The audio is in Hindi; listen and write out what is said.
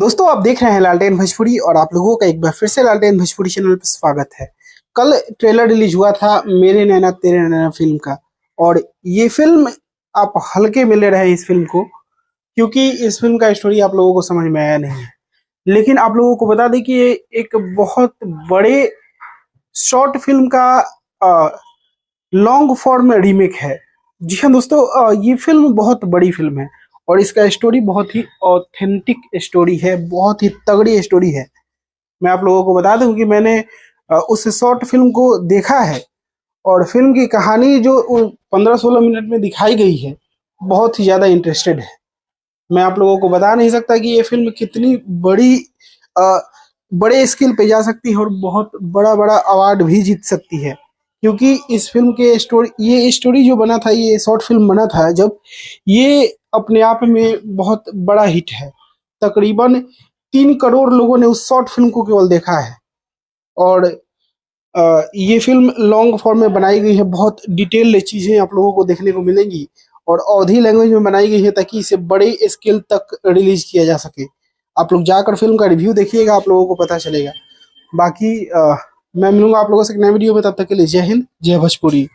दोस्तों आप देख रहे हैं लालटेन भोजपुरी और आप लोगों का एक बार फिर से लालटेन भोजपुरी चैनल पर स्वागत है। कल ट्रेलर रिलीज हुआ था मेरे नैना तेरे नैना फिल्म का। और ये फिल्म आप हल्के में ले रहे हैं इस फिल्म को, क्योंकि इस फिल्म का स्टोरी आप लोगों को समझ में आया नहीं है। लेकिन आप लोगों को बता दें कि ये एक बहुत बड़े शॉर्ट फिल्म का लॉन्ग फॉर्म रीमेक है। जी हाँ दोस्तों, ये फिल्म बहुत बड़ी फिल्म है और इसका स्टोरी बहुत ही ऑथेंटिक स्टोरी है, बहुत ही तगड़ी स्टोरी है। मैं आप लोगों को बता दूं कि मैंने उस शॉर्ट फिल्म को देखा है और फिल्म की कहानी जो 15-16 मिनट में दिखाई गई है बहुत ही ज़्यादा इंटरेस्टेड है। मैं आप लोगों को बता नहीं सकता कि ये फिल्म कितनी बड़ी अ, बड़े स्केल पे जा सकती है और बहुत बड़ा बड़ा अवार्ड भी जीत सकती है। क्योंकि इस फिल्म के स्टोरी ये स्टोरी जो बना था, ये शॉर्ट फिल्म बना था जब, ये अपने आप में बहुत बड़ा हिट है। तकरीबन 3 करोड़ लोगों ने उस शॉर्ट फिल्म को केवल देखा है। और ये फिल्म लॉन्ग फॉर्म में बनाई गई है, बहुत डिटेल्ड चीज़ें आप लोगों को देखने को मिलेंगी और अवधी लैंग्वेज में बनाई गई है ताकि इसे बड़े स्केल तक रिलीज किया जा सके। आप लोग जाकर फिल्म का रिव्यू देखिएगा, आप लोगों को पता चलेगा। बाकी मैं मिलूंगा आप लोगों से एक नए वीडियो में, तब तक के लिए जय हिंद जय भोजपुरी।